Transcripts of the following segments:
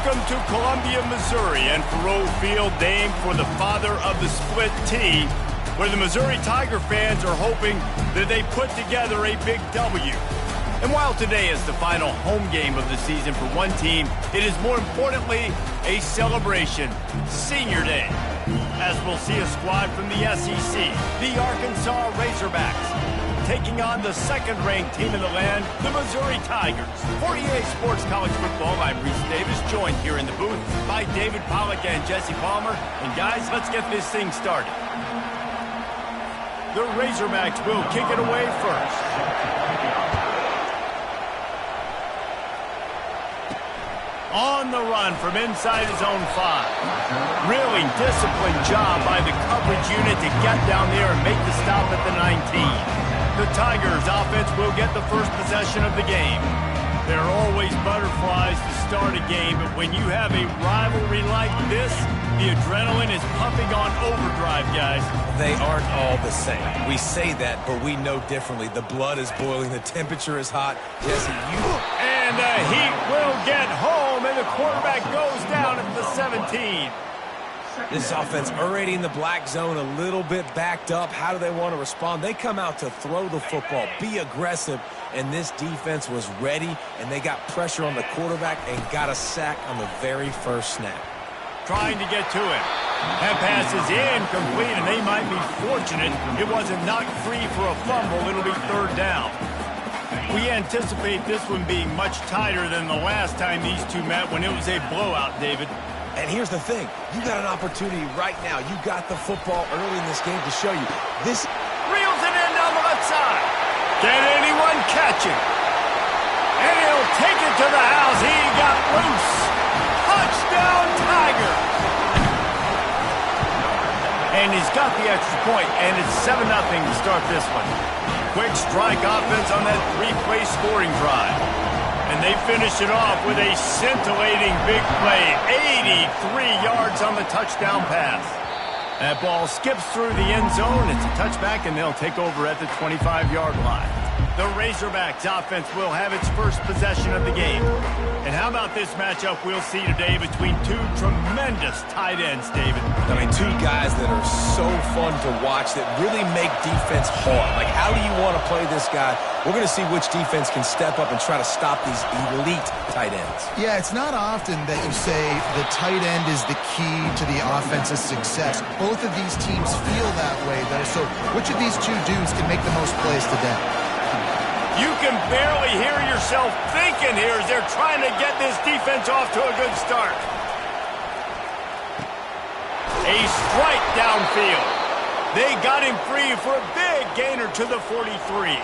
Welcome to Columbia, Missouri, and Faroe Field, named for the father of the split T, where the Missouri Tiger fans are hoping that they put together a big W. And while today is the final home game of the season for one team, it is more importantly a celebration, Senior Day, as we'll see a squad from the SEC, the Arkansas Razorbacks, taking on the second-ranked team in the land, the Missouri Tigers. For EA Sports College Football, I'm Reese Davis, joined here in the booth by David Pollack and Jesse Palmer. And guys, let's get this thing started. The Razorbacks will kick it away first. On the run from inside his own 5. Really disciplined job by the coverage unit to get down there and make the stop at the 19. The Tigers offense will get the first possession of the game. There are always butterflies to start a game, but when you have a rivalry like this, the adrenaline is pumping on overdrive, guys. They aren't all the same. We say that, but we know differently. The blood is boiling. The temperature is hot. Jesse, And the heat will get home, and the quarterback goes down at the 17. This offense already in the black zone, a little bit backed up. How do they want to respond? They come out to throw the football, be aggressive, and this defense was ready, and they got pressure on the quarterback and got a sack on the very first snap. Trying to get to him. That pass is incomplete, and they might be fortunate it wasn't knocked free for a fumble. It'll be third down. We anticipate this one being much tighter than the last time these two met when it was a blowout, David. And here's the thing. You got an opportunity right now. You got the football early in this game to show you. This reels it in down the left side. Can anyone catch it? And he'll take it to the house. He got loose. Touchdown, Tiger. And he's got the extra point, and it's 7-0 to start this one. Quick strike offense on that 3-play scoring drive. And they finish it off with a scintillating big play. 83 yards on the touchdown pass. That ball skips through the end zone. It's a touchback, and they'll take over at the 25-yard line. The Razorbacks offense will have its first possession of the game. And how about this matchup we'll see today between two tremendous tight ends, David? I mean, two guys that are so fun to watch that really make defense hard. Like, how do you want to play this guy? We're going to see which defense can step up and try to stop these elite tight ends. Yeah, it's not often that you say the tight end is the key to the offense's success. Both of these teams feel that way, though. So which of these two dudes can make the most plays today? You can barely hear yourself thinking here as they're trying to get this defense off to a good start. A strike downfield. They got him free for a big gainer to the 43.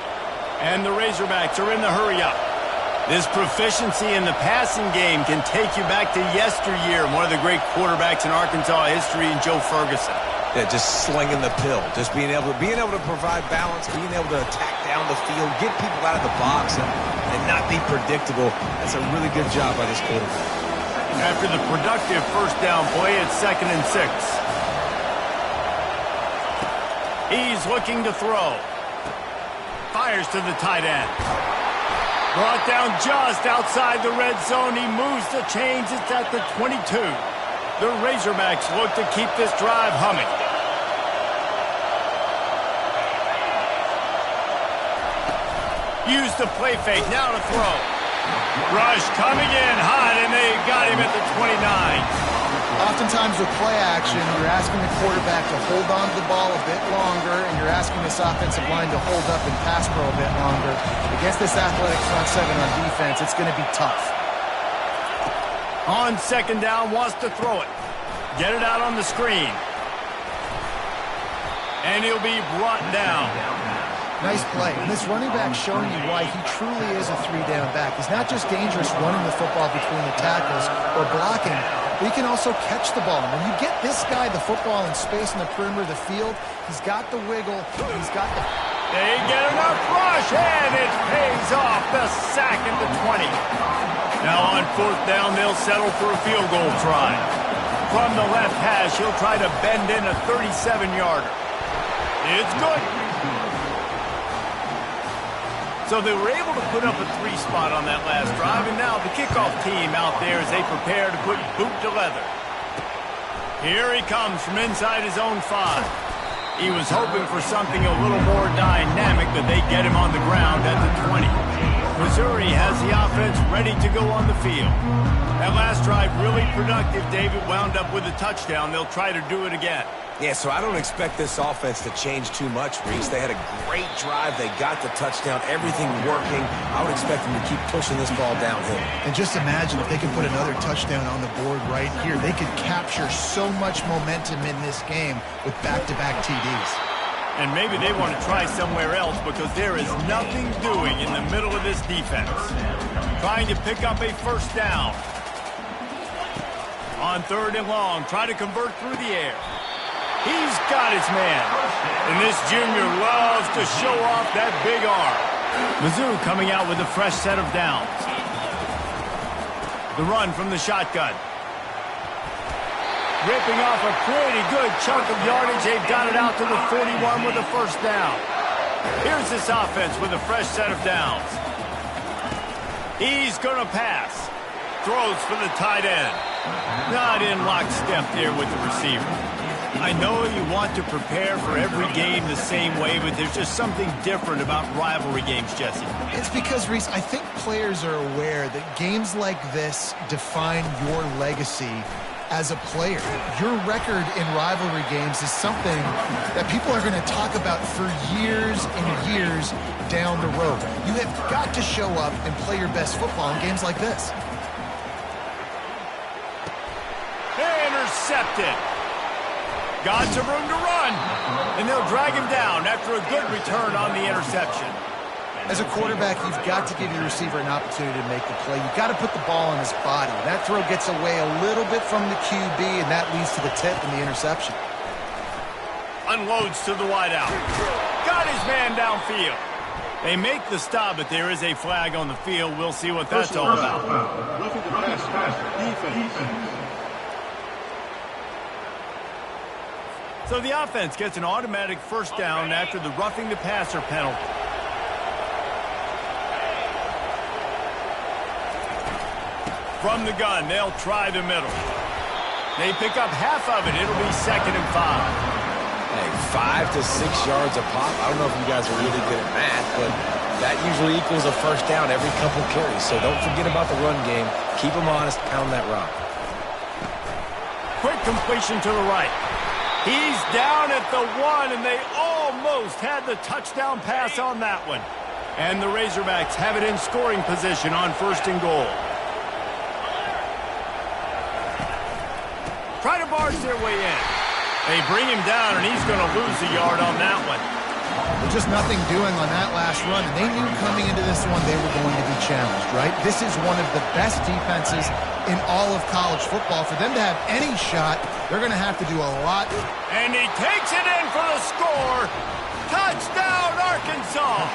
And the Razorbacks are in the hurry-up. This proficiency in the passing game can take you back to yesteryear, one of the great quarterbacks in Arkansas history, Joe Ferguson. Yeah, just slinging the pill, just being able to provide balance, being able to attack down the field, get people out of the box, and not be predictable. That's a really good job by this quarterback. After the productive first down play, it's 2nd and 6. He's looking to throw. Fires to the tight end. Brought down just outside the red zone. He moves the chains. It's at the 22. The Razorbacks look to keep this drive humming. Use the play fake, now to throw. Rush coming in hot, and they got him at the 29. Oftentimes with play action, you're asking the quarterback to hold on to the ball a bit longer, and you're asking this offensive line to hold up and pass pro a bit longer. Against this athletic front seven on defense, it's going to be tough. On 2nd down, wants to throw it. Get it out on the screen. And he'll be brought down. Nice play. And this running back showing you why he truly is a 3-down back. He's not just dangerous running the football between the tackles or blocking, but he can also catch the ball. And when you get this guy the football in space in the perimeter of the field, he's got the wiggle, he's got the... They get enough rush, and it pays off. The sack at the 20. Now on 4th down, they'll settle for a field goal try. From the left hash, he'll try to bend in a 37-yarder. It's good. So they were able to put up a 3 spot on that last drive, and now the kickoff team out there as they prepare to put boot to leather. Here he comes from inside his own 5. He was hoping for something a little more dynamic, but they get him on the ground at the 20. Missouri has the offense ready to go on the field. That last drive really productive. David wound up with a touchdown. They'll try to do it again. Yeah, so I don't expect this offense to change too much, Reese. They had a great drive. They got the touchdown. Everything working. I would expect them to keep pushing this ball downhill. And just imagine if they could put another touchdown on the board right here. They could capture so much momentum in this game with back-to-back TDs. And maybe they want to try somewhere else because there is nothing doing in the middle of this defense. Trying to pick up a first down. On 3rd and long, try to convert through the air. He's got his man. And this junior loves to show off that big arm. Mizzou coming out with a fresh set of downs. The run from the shotgun. Ripping off a pretty good chunk of yardage. They've got it out to the 41 with a first down. Here's this offense with a fresh set of downs. He's going to pass. Throws for the tight end. Not in lockstep there with the receiver. I know you want to prepare for every game the same way, but there's just something different about rivalry games, Jesse. It's because, Reese, I think players are aware that games like this define your legacy as a player. Your record in rivalry games is something that people are going to talk about for years and years down the road. You have got to show up and play your best football in games like this. Intercepted. Got some room to run, and they'll drag him down after a good return on the interception. As a quarterback, you've got to give your receiver an opportunity to make the play. You've got to put the ball on his body. That throw gets away a little bit from the QB, and that leads to the tip and the interception. Unloads to the wideout. Got his man downfield. They make the stop, but there is a flag on the field. We'll see what that's all about. Roughing the passer. Defense. So the offense gets an automatic first down after the roughing the passer penalty. From the gun, they'll try the middle. They pick up half of it. It'll be 2nd and 5. Hey, 5 to 6 yards a pop. I don't know if you guys are really good at math, but that usually equals a first down every couple carries. So don't forget about the run game. Keep them honest. Pound that rock. Quick completion to the right. He's down at the 1, and they almost had the touchdown pass on that one. And the Razorbacks have it in scoring position on 1st and goal. Try to barge their way in. They bring him down, and he's going to lose a yard on that one. Well, just nothing doing on that last run, and they knew coming into this one they were going to be challenged, right? This is one of the best defenses in all of college football. For them to have any shot, they're going to have to do a lot. And he takes it in for the score. Touchdown, Arkansas!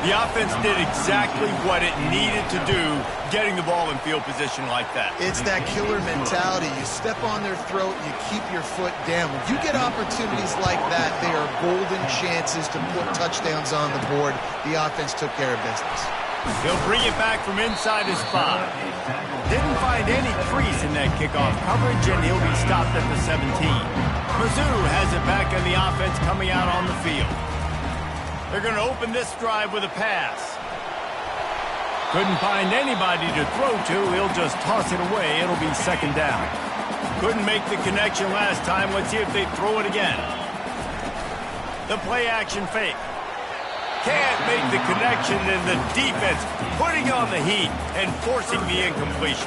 The offense did exactly what it needed to do, getting the ball in field position like that. It's that killer mentality. You step on their throat, you keep your foot down. When you get opportunities like that, they are golden chances to put touchdowns on the board. The offense took care of business. He'll bring it back from inside his spot. Didn't find any crease in that kickoff coverage, and he'll be stopped at the 17. Mizzou has it back in the offense coming out on the field. They're going to open this drive with a pass. Couldn't find anybody to throw to. He'll just toss it away. It'll be 2nd down. Couldn't make the connection last time. Let's see if they throw it again. The play action fake. Can't make the connection, and the defense putting on the heat and forcing the incompletion.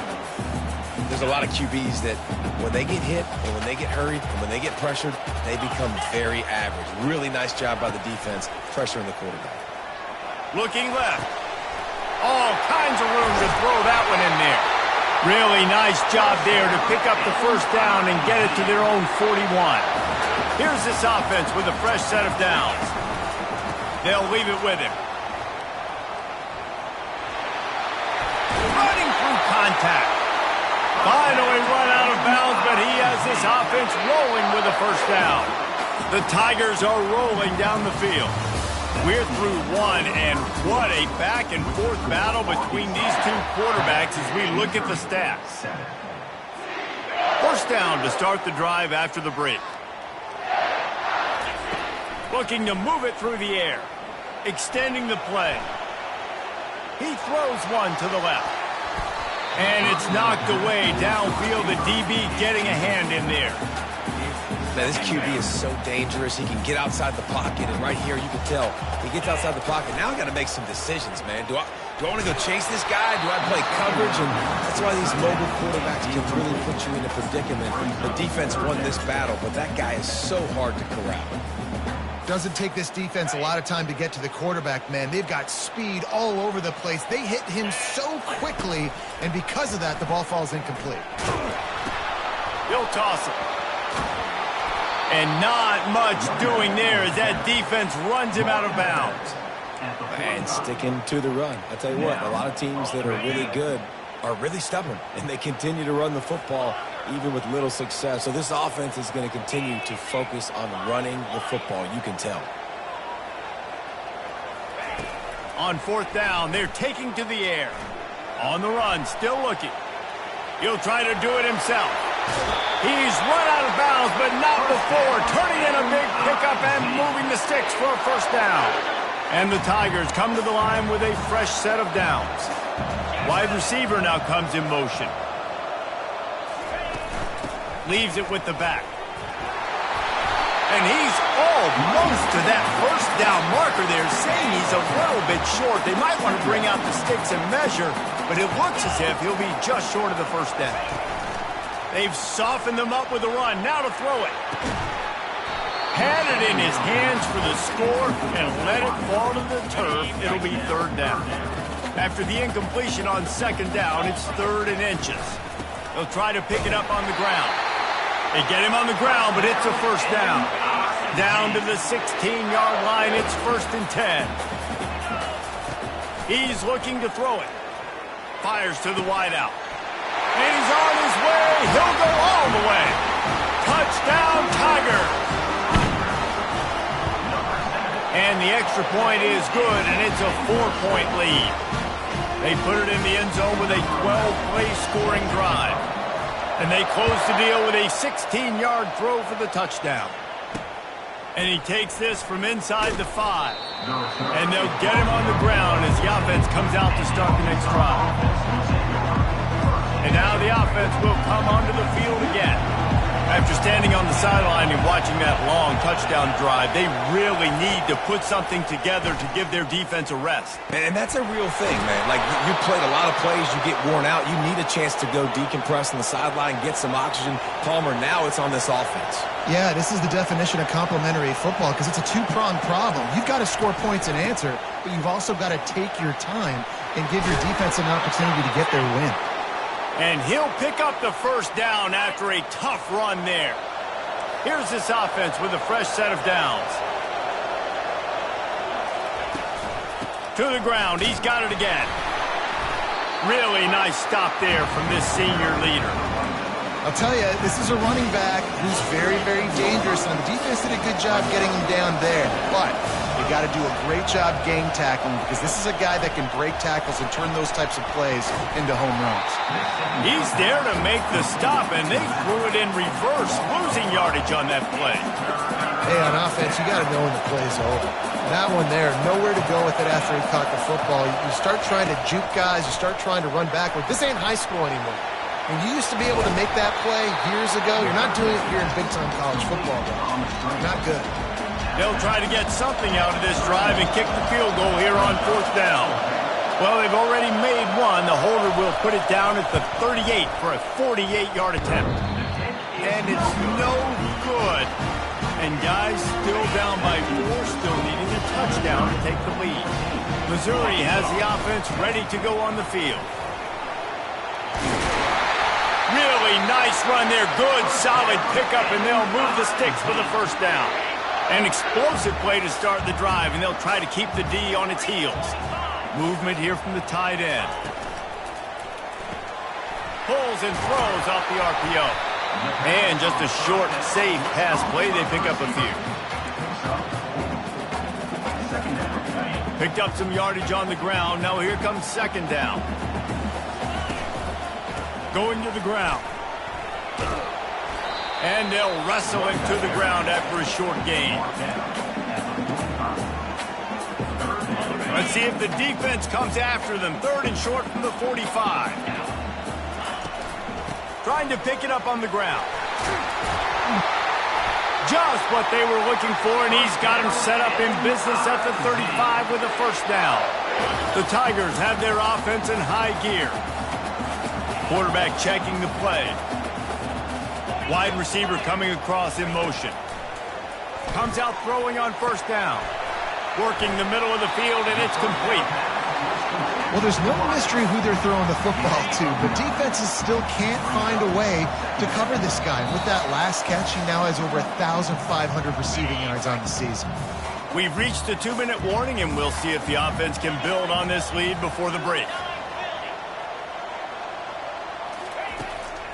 There's a lot of QBs that when they get hit and when they get hurried and when they get pressured, they become very average. Really nice job by the defense pressuring the quarterback. Looking left. All kinds of room to throw that one in there. Really nice job there to pick up the first down and get it to their own 41. Here's this offense with a fresh set of downs. They'll leave it with him. Running through contact. Finally run out of bounds, but he has this offense rolling with a first down. The Tigers are rolling down the field. We're through one, and what a back-and-forth battle between these two quarterbacks as we look at the stats. First down to start the drive after the break. Looking to move it through the air. Extending the play. He throws one to the left. And it's knocked away downfield. The DB getting a hand in there. Man, this QB is so dangerous. He can get outside the pocket, and right here you can tell he gets outside the pocket. Now I got to make some decisions, man. Do I want to go chase this guy? Do I play coverage? And that's why these mobile quarterbacks can really put you in a predicament. The defense won this battle, but that guy is so hard to corral. Doesn't take this defense a lot of time to get to the quarterback, man. They've got speed all over the place. They hit him so quickly, and because of that, the ball falls incomplete. He'll toss it. And not much doing there as that defense runs him out of bounds. And sticking to the run. I tell you what, a lot of teams that are really good are really stubborn, and they continue to run the football even with little success. So this offense is going to continue to focus on running the football, you can tell. On fourth down, they're taking to the air. On the run, still looking. He'll try to do it himself. He's run out of bounds, but not before. Turning in a big pickup and moving the sticks for a first down. And the Tigers come to the line with a fresh set of downs. Wide receiver now comes in motion. Leaves it with the back. And he's almost to that first down marker there, saying he's a little bit short. They might want to bring out the sticks and measure, but it looks as if he'll be just short of the first down. They've softened them up with a run. Now to throw it. Had it in his hands for the score and let it fall to the turf. It'll be third down. After the incompletion on second down, it's 3rd and inches. They'll try to pick it up on the ground. They get him on the ground, but it's a first down. Down to the 16-yard line, it's 1st and 10. He's looking to throw it. Fires to the wideout. And he's on his way. He'll go all the way. Touchdown, Tiger. And the extra point is good, and it's a 4-point lead. They put it in the end zone with a 12-play scoring drive. And they close the deal with a 16-yard throw for the touchdown. And he takes this from inside the 5. And they'll get him on the ground as the offense comes out to start the next drive. And now the offense will come onto the field again. After standing on the sideline and watching that long touchdown drive, they really need to put something together to give their defense a rest. And that's a real thing, man. Like, you played a lot of plays, you get worn out, you need a chance to go decompress on the sideline, get some oxygen. Palmer, now it's on this offense. Yeah, this is the definition of complementary football because it's a two-pronged problem. You've got to score points and answer, but you've also got to take your time and give your defense an opportunity to get their win. And he'll pick up the first down after a tough run there. Here's this offense with a fresh set of downs. To the ground, he's got it again. Really nice stop there from this senior leader. I'll tell you, this is a running back who's very, very dangerous, and the defense did a good job getting him down there. But you got to do a great job game tackling because this is a guy that can break tackles and turn those types of plays into home runs. He's there to make the stop, and they threw it in reverse, losing yardage on that play. Hey, on offense, you got to know when the play's over. That one there, nowhere to go with it after he caught the football. You start trying to juke guys, you start trying to run backward. This ain't high school anymore. And you used to be able to make that play years ago. You're not doing it here in big-time college football, though. Not good. They'll try to get something out of this drive and kick the field goal here on 4th down. Well, they've already made one. The holder will put it down at the 38 for a 48-yard attempt. And it's no good. And guys still down by 4, still needing a touchdown to take the lead. Missouri has the offense ready to go on the field. Really nice run there. Good, solid pickup, and they'll move the sticks for the first down. An explosive play to start the drive, and they'll try to keep the D on its heels. Movement here from the tight end. Pulls and throws off the RPO. And just a short, safe pass play. They pick up a few. Picked up some yardage on the ground. Now here comes second down. Going to the ground. And they'll wrestle him to the ground after a short gain. Let's see if the defense comes after them. Third and short from the 45. Trying to pick it up on the ground. Just what they were looking for, and he's got him set up in business at the 35 with a first down. The Tigers have their offense in high gear. Quarterback checking the play. Wide receiver coming across in motion. Comes out throwing on first down. Working the middle of the field, and it's complete. Well, there's no mystery who they're throwing the football to, but defenses still can't find a way to cover this guy. And with that last catch, he now has over 1,500 receiving yards on the season. We've reached a 2-minute warning, and we'll see if the offense can build on this lead before the break.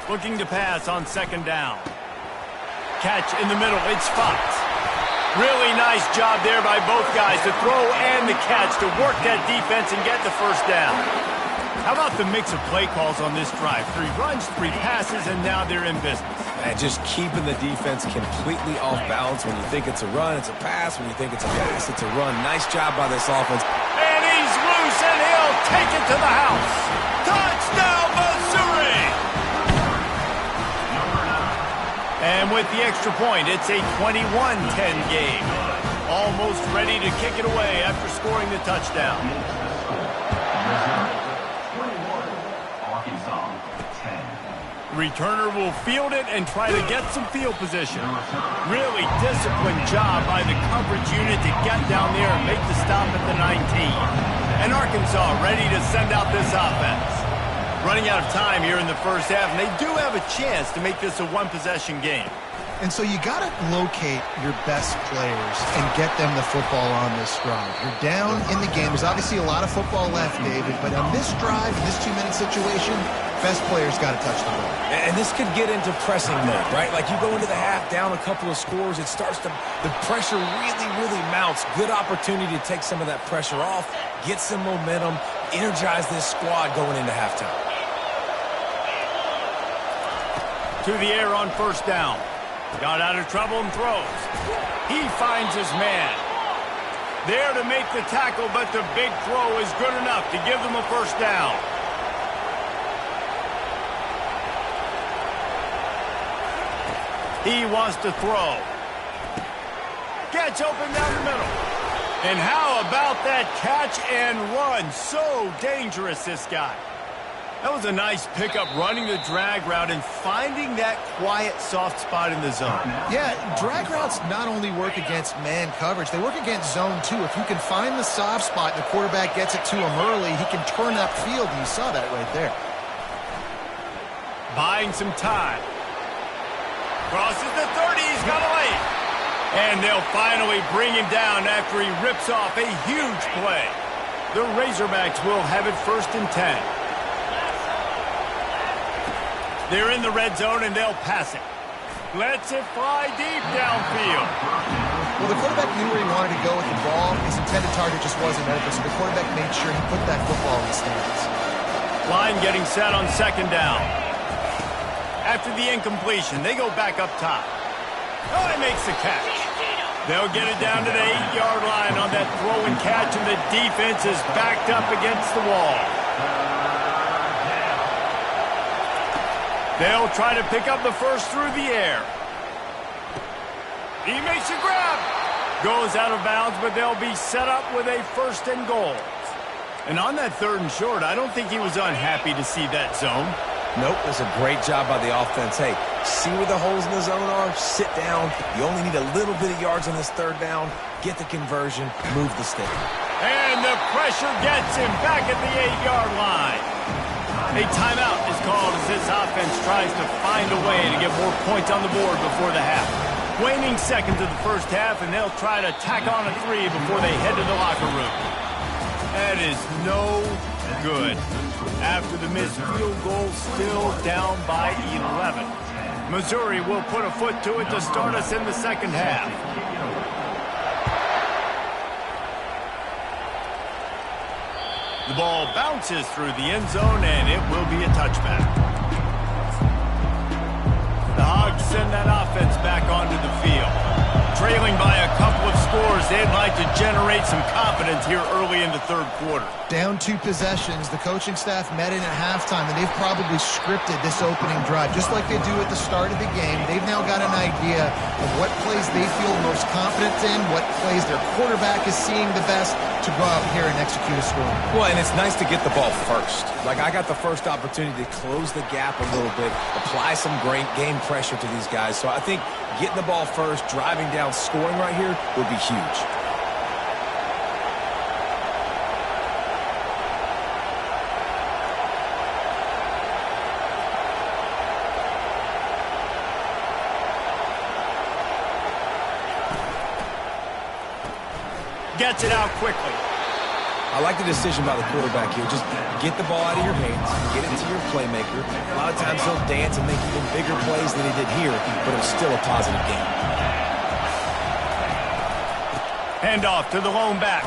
Looking to pass on second down. Catch in the middle. It's Fox. Really nice job there by both guys to throw and the catch to work that defense and get the first down. How about the mix of play calls on this drive? 3 runs, 3 passes, and now they're in business. And just keeping the defense completely off balance. When you think it's a run, it's a pass. When you think it's a pass, it's a run. Nice job by this offense. And he's loose, and he'll take it to the house. Touchdown, Missouri! And with the extra point, it's a 21-10 game. Almost ready to kick it away after scoring the touchdown. Returner will field it and try to get some field position. Really disciplined job by the coverage unit to get down there and make the stop at the 19. And Arkansas ready to send out this offense. Running out of time here in the first half, and they do have a chance to make this a one-possession game. And so you got to locate your best players and get them the football on this drive. You're down in the game. There's obviously a lot of football left, David, but on this drive, in this 2-minute situation, best players got to touch the ball. And this could get into pressing mode, right? Like you go into the half down a couple of scores, it starts to, the pressure really mounts. Good opportunity to take some of that pressure off, get some momentum, energize this squad going into halftime. To the air on first down. Got out of trouble and throws. He finds his man. There to make the tackle, but the big throw is good enough to give them a first down. He wants to throw. Gets open down the middle. And how about that catch and run? So dangerous, this guy. That was a nice pickup, running the drag route and finding that quiet, soft spot in the zone. Yeah, drag routes not only work against man coverage, they work against zone too. If you can find the soft spot and the quarterback gets it to him early, he can turn upfield, and you saw that right there. Buying some time. Crosses the 30, he's got a lane. And they'll finally bring him down after he rips off a huge play. The Razorbacks will have it first and 10. They're in the red zone, and they'll pass it. Lets it fly deep downfield. Well, the quarterback knew where he wanted to go with the ball. His intended target just wasn't open, so the quarterback made sure he put that football in the stands. Line getting set on second down. After the incompletion, they go back up top. Oh, he makes the catch. They'll get it down to the 8-yard line on that throw and catch, and the defense is backed up against the wall. They'll try to pick up the first through the air. He makes a grab. Goes out of bounds, but they'll be set up with a first and goal. And on that third and short, I don't think he was unhappy to see that zone. Nope, that's a great job by the offense. Hey, see where the holes in the zone are, sit down. You only need a little bit of yards on this third down. Get the conversion, move the stick. And the pressure gets him back at the 8-yard line. A timeout is called as this offense tries to find a way to get more points on the board before the half. Waning seconds of the first half, and they'll try to tack on a 3 before they head to the locker room. That is no good. After the missed field goal, still down by 11. Missouri will put a foot to it to start us in the second half. The ball bounces through the end zone, and it will be a touchback. The Hogs send that offense back onto the field. Trailing by a couple of scores, they'd like to generate some confidence here early in the third quarter. Down 2 possessions, the coaching staff met in at halftime, and they've probably scripted this opening drive. Just like they do at the start of the game, they've now got an idea of what plays they feel most confident in, what plays their quarterback is seeing the best to go out here and execute a score. Well, and it's nice to get the ball first. Like, I got the first opportunity to close the gap a little bit, apply some great game pressure to these guys. So I think getting the ball first, driving down, scoring right here would be huge. Gets it out quickly. I like the decision by the quarterback here. Just get the ball out of your hands, get it to your playmaker. A lot of times he'll dance and make even bigger plays than he did here, but it was still a positive game. Handoff to the lone back.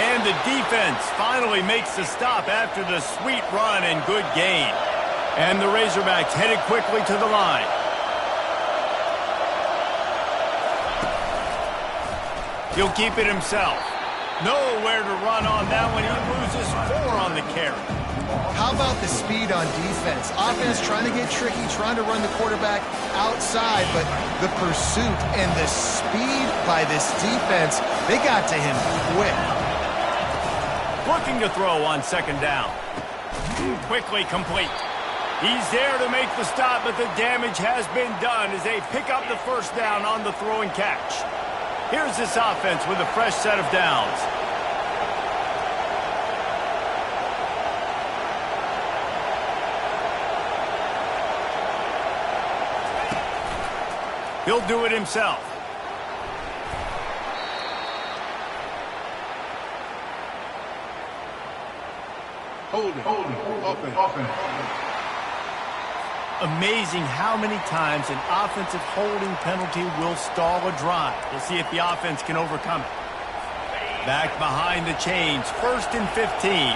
And the defense finally makes the stop after the sweet run and good gain. And the Razorbacks headed quickly to the line. He'll keep it himself. Nowhere to run on that one. He loses 4 on the carry. How about the speed on defense? Offense trying to get tricky, trying to run the quarterback outside, but the pursuit and the speed by this defense, they got to him quick. Looking to throw on second down. Quickly complete. He's there to make the stop, but the damage has been done as they pick up the first down on the throw and catch. Here's this offense with a fresh set of downs. He'll do it himself. Holding. Offense. Amazing how many times an offensive holding penalty will stall a drive. We'll see if the offense can overcome it. Back behind the chains, 1st and 15.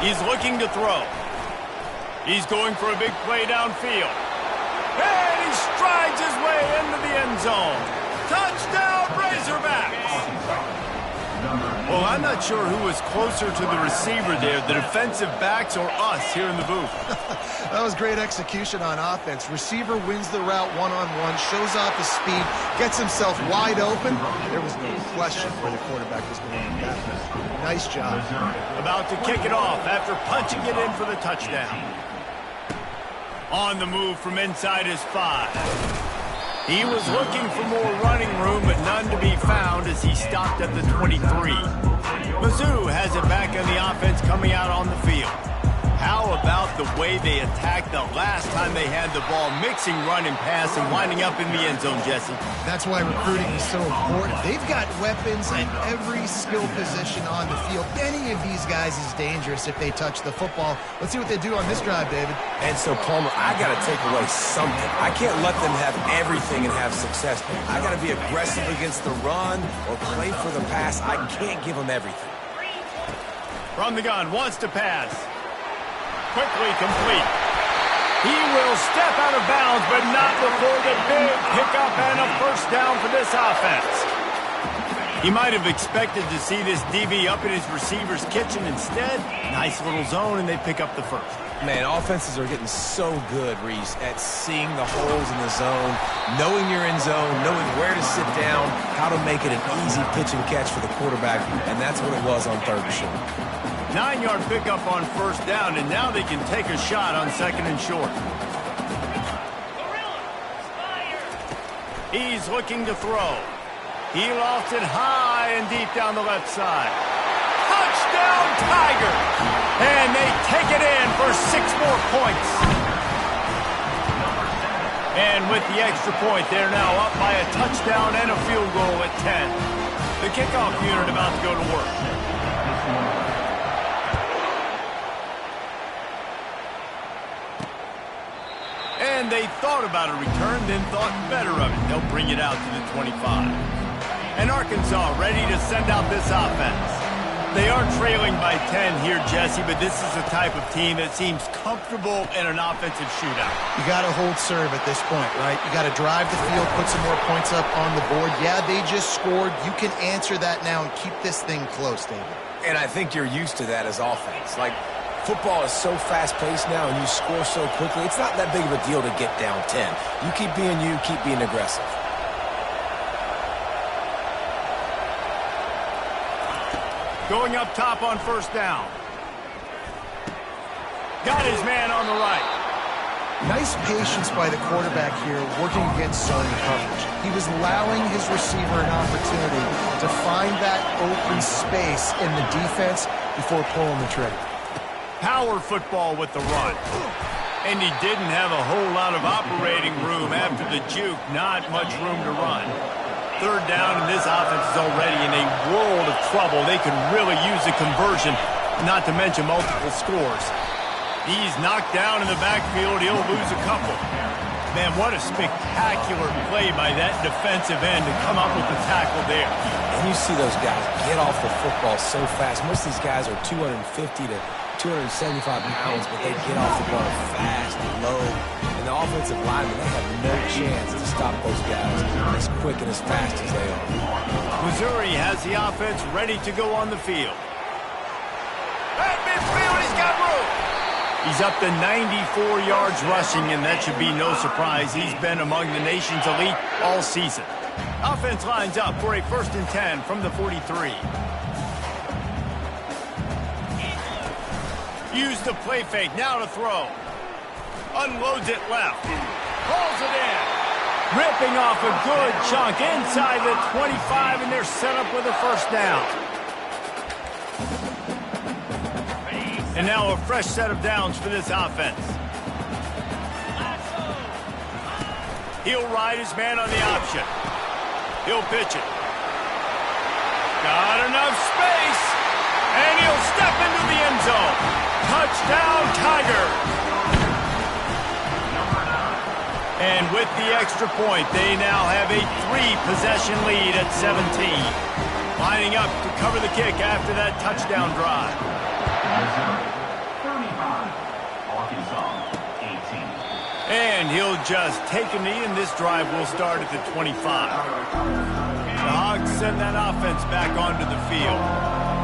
He's looking to throw. He's going for a big play downfield. And he strides his way into the end zone. Touchdown, Razorbacks! Well, I'm not sure who was closer to the receiver there, the defensive backs or us here in the booth. That was great execution on offense. Receiver wins the route one-on-one, shows off the speed, gets himself wide open. There was no question where the quarterback was going with that. Nice job. About to kick it off after punching it in for the touchdown. On the move from inside his 5. He was looking for more running room, but none to be found as he stopped at the 23. Mizzou has it back on the offense coming out on the field. How about the way they attacked the last time they had the ball, mixing run and pass and winding up in the end zone, Jesse? That's why recruiting is so important. They've got weapons at every skill position on the field. Any of these guys is dangerous if they touch the football. Let's see what they do on this drive, David. And so, Palmer, I got to take away something. I can't let them have everything and have success. I got to be aggressive against the run or play for the pass. I can't give them everything. From the gun, wants to pass. Quickly complete. He will step out of bounds, but not before the big pickup and a first down for this offense. He might have expected to see this DB up in his receiver's kitchen. Instead, nice little zone, and they pick up the first. Man, offenses are getting so good, Reese, at seeing the holes in the zone, knowing you're in zone, knowing where to sit down, how to make it an easy pitch and catch for the quarterback, and that's what it was on 3rd and short. 9-yard pickup on first down, and now they can take a shot on 2nd and short. He's looking to throw. He lost it high and deep down the left side. Touchdown, Tigers! And they take it in for 6 more points. And with the extra point, they're now up by a touchdown and a field goal at 10. The kickoff unit about to go to work. And they thought about a return, then thought better of it. They'll bring it out to the 25. And Arkansas ready to send out this offense. They are trailing by 10 here, Jesse, but this is the type of team that seems comfortable in an offensive shootout. You got to hold serve at this point, right? You got to drive the field, put some more points up on the board. Yeah, they just scored. You can answer that now and keep this thing close, David. And I think you're used to that as offense. Like, football is so fast-paced now and you score so quickly, it's not that big of a deal to get down 10. You keep being aggressive. Going up top on first down. Got his man on the right. Nice patience by the quarterback here, working against zone coverage. He was allowing his receiver an opportunity to find that open space in the defense before pulling the trigger. Power football with the run. And he didn't have a whole lot of operating room after the juke. Not much room to run. Third down, and this offense is already in a world of trouble. They could really use a conversion, not to mention multiple scores. He's knocked down in the backfield. He'll lose a couple. Man, what a spectacular play by that defensive end to come up with the tackle there. And you see those guys get off the football so fast. Most of these guys are 250 to 275 pounds, but they get off the ball fast and low. And the offensive linemen, they have no chance to stop those guys as quick and as fast as they are. Missouri has the offense ready to go on the field. At midfield, he's got room. He's up to 94 yards rushing, and that should be no surprise. He's been among the nation's elite all season. Offense lines up for a 1st and 10 from the 43. Use the play fake, now to throw. Unloads it left. Pulls it in. Ripping off a good chunk inside the 25, and they're set up with a 1st down. And now a fresh set of downs for this offense. He'll ride his man on the option. He'll pitch it. Got enough space. And he'll step into the end zone. Touchdown, Tigers. And with the extra point, they now have a 3-possession lead at 17. Lining up to cover the kick after that touchdown drive. 35, Arkansas, 18. And he'll just take a knee, and this drive will start at the 25. The Hogs send that offense back onto the field.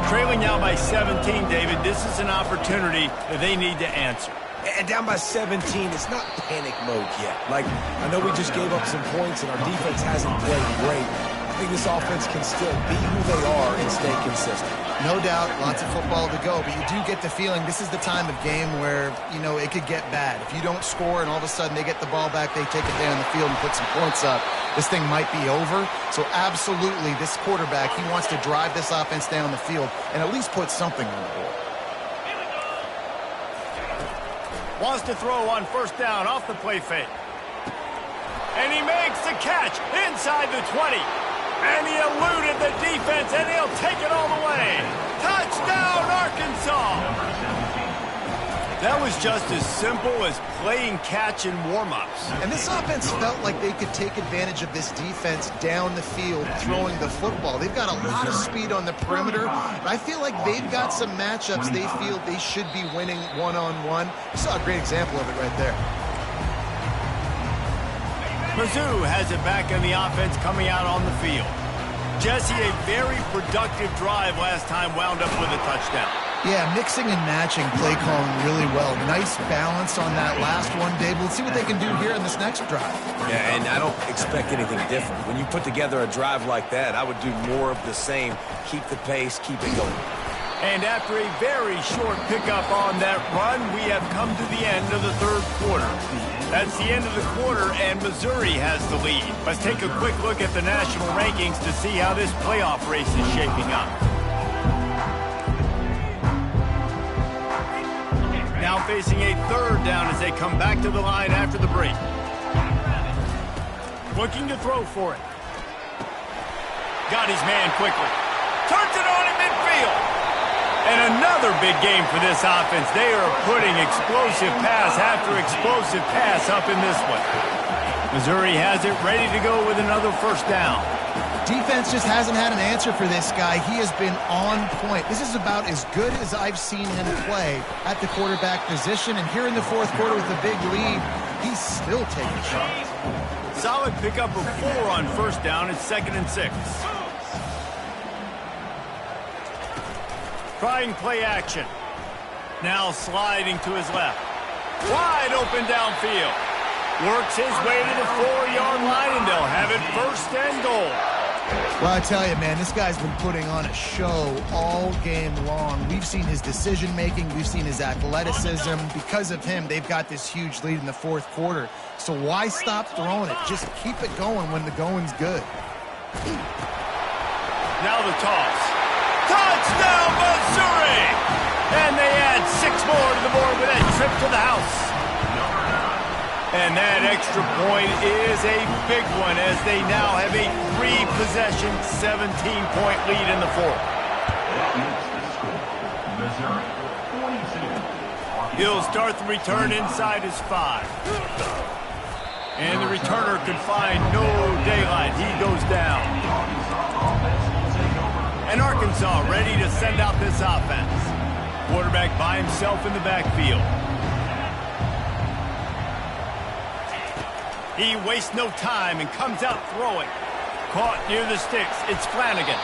Trailing now by 17, David, this is an opportunity that they need to answer. And down by 17, it's not panic mode yet. Like, I know we just gave up some points and our defense hasn't played great. I think this offense can still be who they are and stay consistent. No doubt, lots of football to go, but you do get the feeling this is the time of game where, you know, it could get bad. If you don't score and all of a sudden they get the ball back, they take it down the field and put some points up, this thing might be over. So absolutely, this quarterback, he wants to drive this offense down the field and at least put something on the board. Wants to throw on 1st down off the play fake. And he makes the catch inside the 20. And he eluded the defense, and he'll take it all the way. Touchdown, Arkansas! That was just as simple as playing catch in warm-ups. And this offense felt like they could take advantage of this defense down the field, throwing the football. They've got a lot of speed on the perimeter. And I feel like they've got some matchups they feel they should be winning one-on-one. You saw a great example of it right there. Mizzou has it back in the offense coming out on the field. Jesse, a very productive drive last time, wound up with a touchdown. Yeah, mixing and matching play calling really well. Nice balance on that last one, Dave. We'll see what they can do here in this next drive. Yeah, and I don't expect anything different. When you put together a drive like that, I would do more of the same. Keep the pace, keep it going. And after a very short pickup on that run, we have come to the end of the 3rd quarter. That's the end of the quarter, and Missouri has the lead. Let's take a quick look at the national rankings to see how this playoff race is shaping up. Now facing a 3rd down as they come back to the line after the break. Looking to throw for it. Got his man quickly. Turns it on in midfield. And another big game for this offense. They are putting explosive pass after explosive pass up in this one. Missouri has it ready to go with another 1st down. Defense just hasn't had an answer for this guy. He has been on point. This is about as good as I've seen him play at the quarterback position. And here in the fourth quarter with a big lead, he's still taking shots. Solid pickup of 4 on first down. It's 2nd and 6. Trying play action. Now sliding to his left. Wide open downfield. Works his way to the 4-yard line, and they'll have it 1st and goal. Well, I tell you, man, this guy's been putting on a show all game long. We've seen his decision-making. We've seen his athleticism. Because of him, they've got this huge lead in the fourth quarter. So why stop throwing it? Just keep it going when the going's good. Now the toss. Touchdown, Missouri! And they add 6 more to the board with that trip to the house. And that extra point is a big one as they now have a 3-possession, 17-point lead in the fourth. He'll start the return inside his 5. And the returner could find no daylight. He goes down. And Arkansas ready to send out this offense. Quarterback by himself in the backfield. He wastes no time and comes out throwing. Caught near the sticks. It's Flanagan.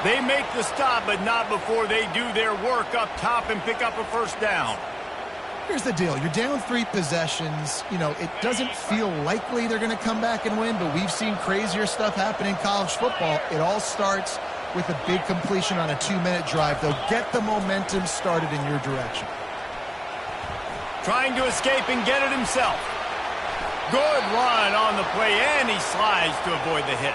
They make the stop, but not before they do their work up top and pick up a 1st down. Here's the deal. You're down 3 possessions. You know, it doesn't feel likely they're going to come back and win, but we've seen crazier stuff happen in college football. It all starts with a big completion on a 2-minute drive. They'll get the momentum started in your direction. Trying to escape and get it himself. Good run on the play, and he slides to avoid the hit.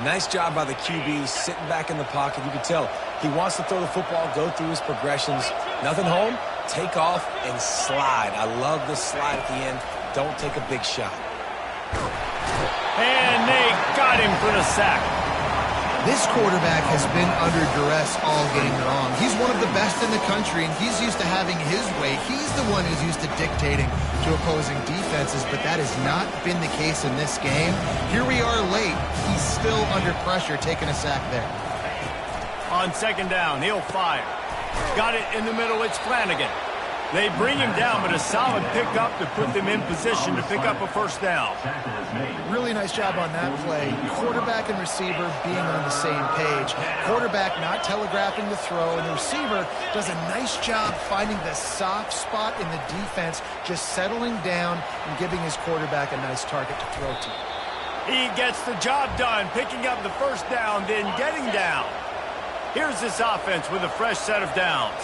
Nice job by the QB, sitting back in the pocket. You can tell he wants to throw the football, go through his progressions. Nothing home, take off, and slide. I love the slide at the end. Don't take a big shot. And they got him for the sack. This quarterback has been under duress all game long. He's one of the best in the country, and he's used to having his way. He's the one who's used to dictating to opposing defenses, but that has not been the case in this game. Here we are late. He's still under pressure, taking a sack there. On 2nd down, he'll fire. Got it in the middle, it's Flanagan. They bring him down, but a solid pickup to put them in position to pick up a 1st down. Really nice job on that play. Quarterback and receiver being on the same page. Quarterback not telegraphing the throw, and the receiver does a nice job finding the soft spot in the defense, just settling down and giving his quarterback a nice target to throw to. He gets the job done, picking up the 1st down, then getting down. Here's this offense with a fresh set of downs.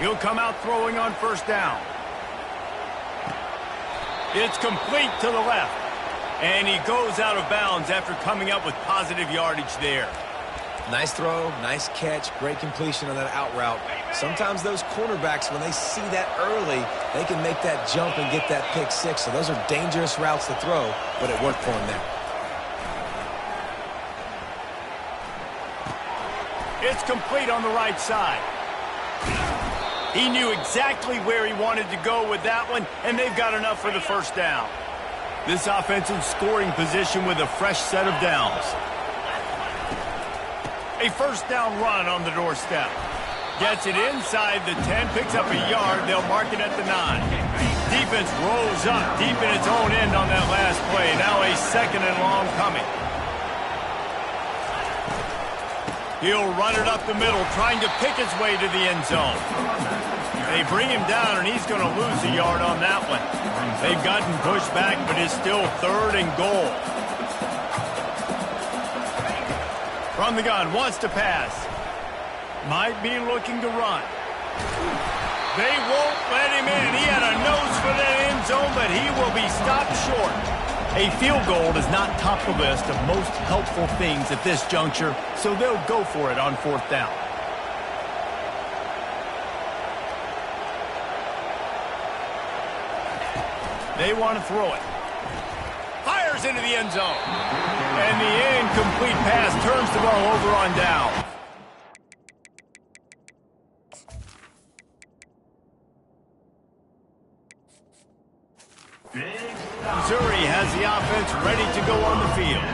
He'll come out throwing on 1st down. It's complete to the left. And he goes out of bounds after coming up with positive yardage there. Nice throw, nice catch, great completion on that out route. Sometimes those cornerbacks, when they see that early, they can make that jump and get that pick 6. So those are dangerous routes to throw, but it worked for him there. It's complete on the right side. He knew exactly where he wanted to go with that one, and they've got enough for the 1st down. This offense in scoring position with a fresh set of downs. A 1st down run on the doorstep. Gets it inside the 10, picks up a yard. They'll mark it at the 9. Defense rolls up deep in its own end on that last play. Now a 2nd and long coming. He'll run it up the middle, trying to pick his way to the end zone. They bring him down, and he's going to lose a yard on that one. They've gotten pushed back, but it's still 3rd and goal. From the gun, wants to pass. Might be looking to run. They won't let him in. He had a nose for that end zone, but he will be stopped short. A field goal does not top the list of most helpful things at this juncture, so they'll go for it on 4th down. They want to throw it. Fires into the end zone. And the incomplete pass turns the ball over on down. Big Missouri has the offense ready to go on the field.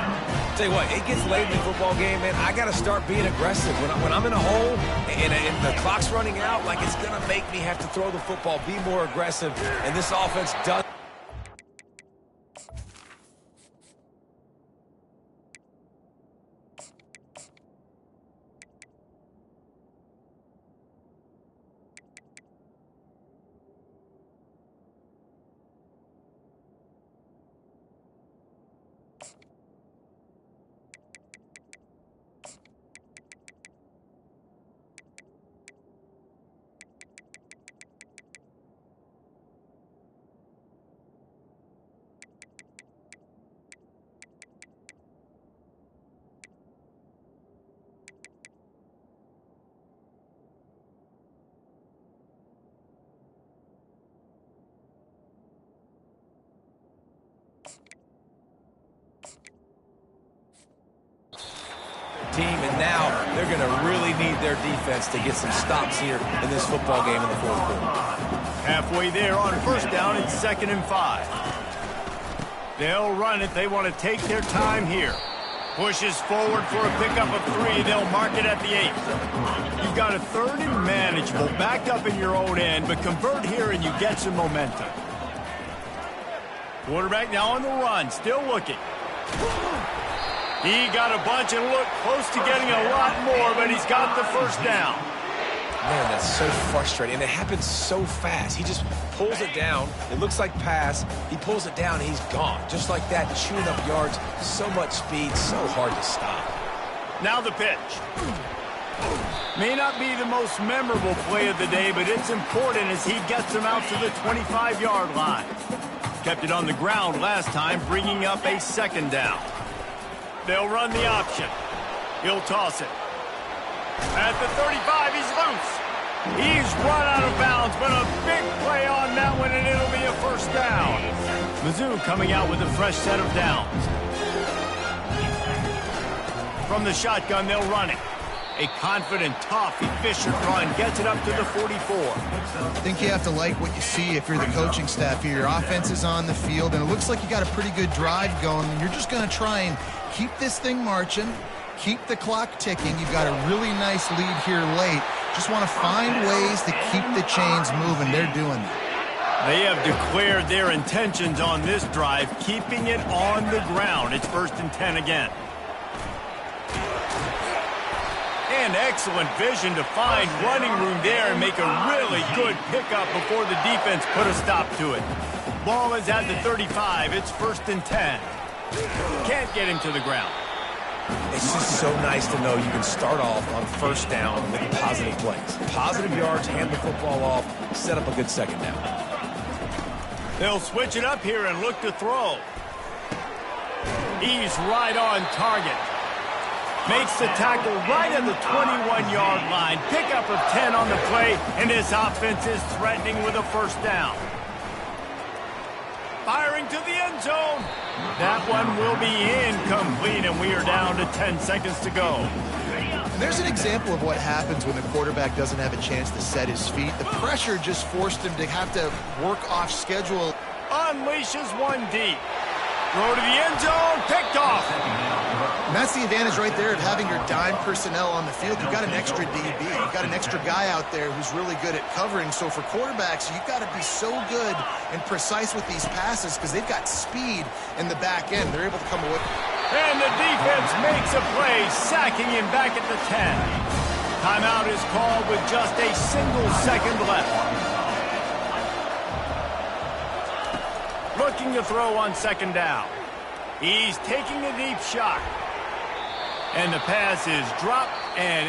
Tell you what, it gets late in the football game, man. I got to start being aggressive. When I'm in a hole and the clock's running out, like it's going to make me have to throw the football, be more aggressive, and this offense does. Team, and now they're going to really need their defense to get some stops here in this football game in the fourth quarter. Halfway there on first down, it's 2nd and 5. They'll run it. They want to take their time here. Pushes forward for a pickup of 3. They'll mark it at the 8. You've got a 3rd and manageable, backed up in your own end, but convert here and you get some momentum. Quarterback now on the run, still looking. He got a bunch and looked close to getting a lot more, but he's got the first down. Man, that's so frustrating, and it happens so fast. He just pulls it down. It looks like pass. He pulls it down, and he's gone. Just like that, chewing up yards. So much speed, so hard to stop. Now the pitch. May not be the most memorable play of the day, but it's important as he gets them out to the 25-yard line. Kept it on the ground last time, bringing up a 2nd down. They'll run the option. He'll toss it. At the 35, he's loose. He's run out of bounds, but a big play on that one, and it'll be a first down. Mizzou coming out with a fresh set of downs. From the shotgun, they'll run it. A confident, tough, efficient run gets it up to the 44. I think you have to like what you see if you're the coaching staff here. Your offense is on the field, and it looks like you got a pretty good drive going. And you're just going to try and keep this thing marching, keep the clock ticking. You've got a really nice lead here late. Just want to find ways to keep the chains moving. They're doing that. They have declared their intentions on this drive, keeping it on the ground. It's 1st and 10 again. And excellent vision to find running room there and make a really good pickup before the defense put a stop to it. Ball is at the 35. It's 1st and 10. Can't get him to the ground. It's just so nice to know you can start off on first down with positive plays. Positive yards, hand the football off, set up a good 2nd down. They'll switch it up here and look to throw. He's right on target. Makes the tackle right at the 21-yard line. Pickup of 10 on the play, and this offense is threatening with a first down. Firing to the end zone. That one will be incomplete, and we are down to 10 seconds to go. And there's an example of what happens when the quarterback doesn't have a chance to set his feet. The pressure just forced him to have to work off schedule. Unleashes one deep. Throw to the end zone, picked off. And that's the advantage right there of having your dime personnel on the field. You've got an extra DB. You've got an extra guy out there who's really good at covering. So for quarterbacks, you've got to be so good and precise with these passes because they've got speed in the back end. They're able to come away. And the defense makes a play, sacking him back at the 10. Timeout is called with just a single second left. Looking to throw on 2nd down. He's taking a deep shot. And the pass is dropped and